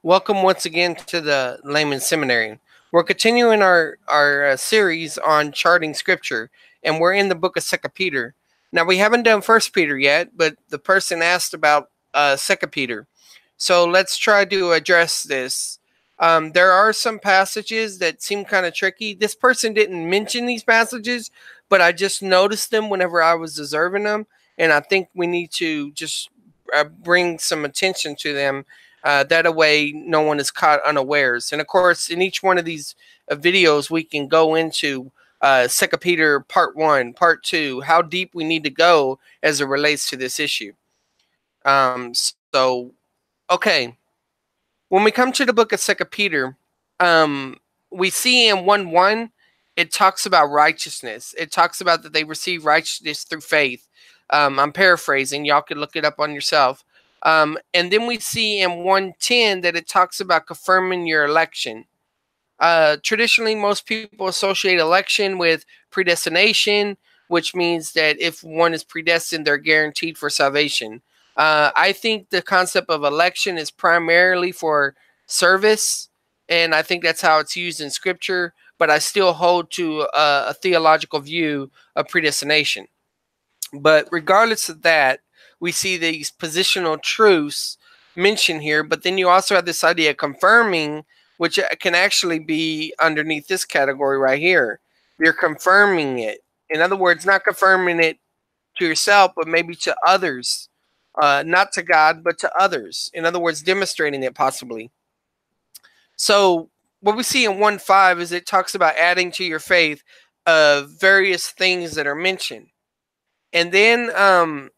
Welcome once again to the Layman Seminary. We're continuing our series on charting Scripture, and we're in the book of Second Peter. Now we haven't done First Peter yet, but the person asked about Second Peter, so let's try to address this. There are some passages that seem kind of tricky. This person didn't mention these passages, but I just noticed them whenever I was observing them, and I think we need to just bring some attention to them that way no one is caught unawares. And of course, in each one of these videos, we can go into Second Peter part 1, part 2, how deep we need to go as it relates to this issue. So, okay. When we come to the book of Second Peter, we see in 1:1, it talks about righteousness. It talks about that they receive righteousness through faith. I'm paraphrasing. Y'all can look it up on yourself. And then we see in 1:10 that it talks about confirming your election. Traditionally, most people associate election with predestination, which means that if one is predestined, they're guaranteed for salvation. I think the concept of election is primarily for service, and I think that's how it's used in Scripture, but I still hold to a theological view of predestination. But regardless of that, we see these positional truths mentioned here, but then you also have this idea of confirming, which can actually be underneath this category right here. You're confirming it. In other words, not confirming it to yourself, but maybe to others. Not to God, but to others. In other words, demonstrating it possibly. So what we see in 1:5 is it talks about adding to your faith various things that are mentioned. And then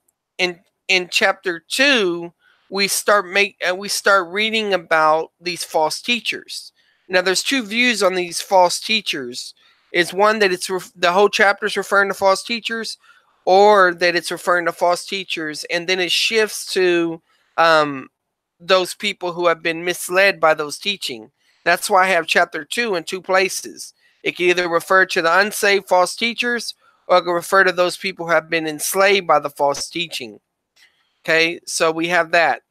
in chapter 2, we start reading about these false teachers. Now, there's two views on these false teachers. Is one that it's the whole chapter is referring to false teachers, or that it's referring to false teachers, and then it shifts to those people who have been misled by those teaching. That's why I have chapter 2 in two places. It can either refer to the unsaved false teachers, or it can refer to those people who have been enslaved by the false teaching. Okay, so we have that.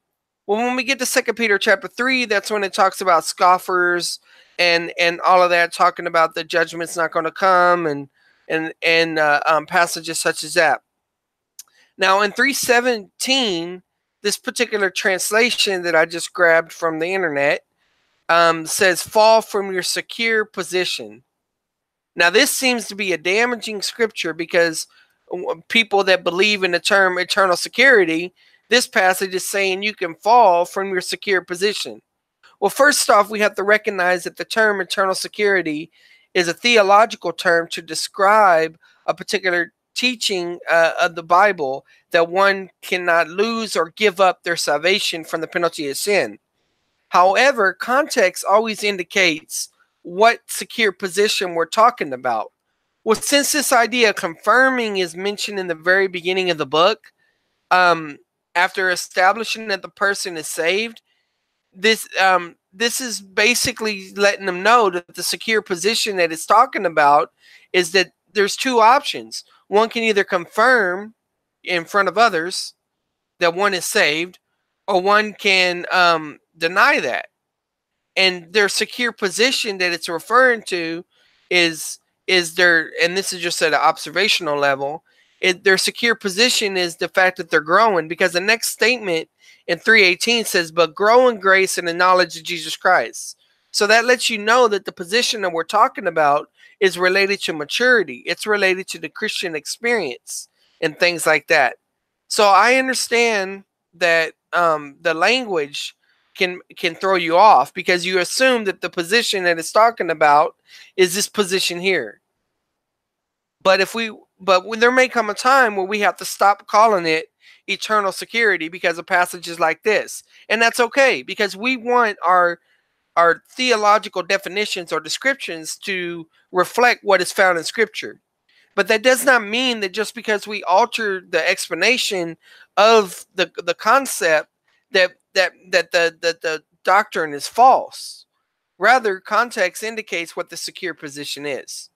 Well, when we get to 2 Peter chapter 3, that's when it talks about scoffers and all of that, talking about the judgment's not going to come, and passages such as that. Now, in 3:17, this particular translation that I just grabbed from the internet says, "Fall from your secure position." Now, this seems to be a damaging scripture because people that believe in the term eternal security, this passage is saying you can fall from your secure position. Well, first off, we have to recognize that the term eternal security is a theological term to describe a particular teaching of the Bible that one cannot lose or give up their salvation from the penalty of sin. However, context always indicates what secure position we're talking about. Well, since this idea of confirming is mentioned in the very beginning of the book, after establishing that the person is saved, this is basically letting them know that the secure position that it's talking about is that there's two options. One can either confirm in front of others that one is saved, or one can deny that. And their secure position that it's referring to is their, and this is just at an observational level, their secure position is the fact that they're growing, because the next statement in 3:18 says, "But grow in grace and the knowledge of Jesus Christ." So that lets you know that the position that we're talking about is related to maturity. It's related to the Christian experience and things like that. So I understand that the language can throw you off, because you assume that the position that it's talking about is this position here. But when there may come a time where we have to stop calling it eternal security because of passages like this. And that's okay, because we want our theological definitions or descriptions to reflect what is found in Scripture. But that does not mean that just because we alter the explanation of the concept that the doctrine is false. Rather, context indicates what the secure position is.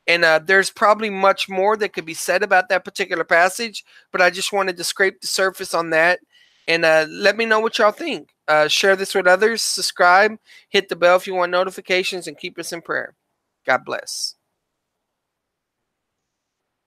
And there's probably much more that could be said about that particular passage, but I just wanted to scrape the surface on that And let me know what y'all think. Share this with others. Subscribe. Hit the bell if you want notifications. And keep us in prayer. God bless.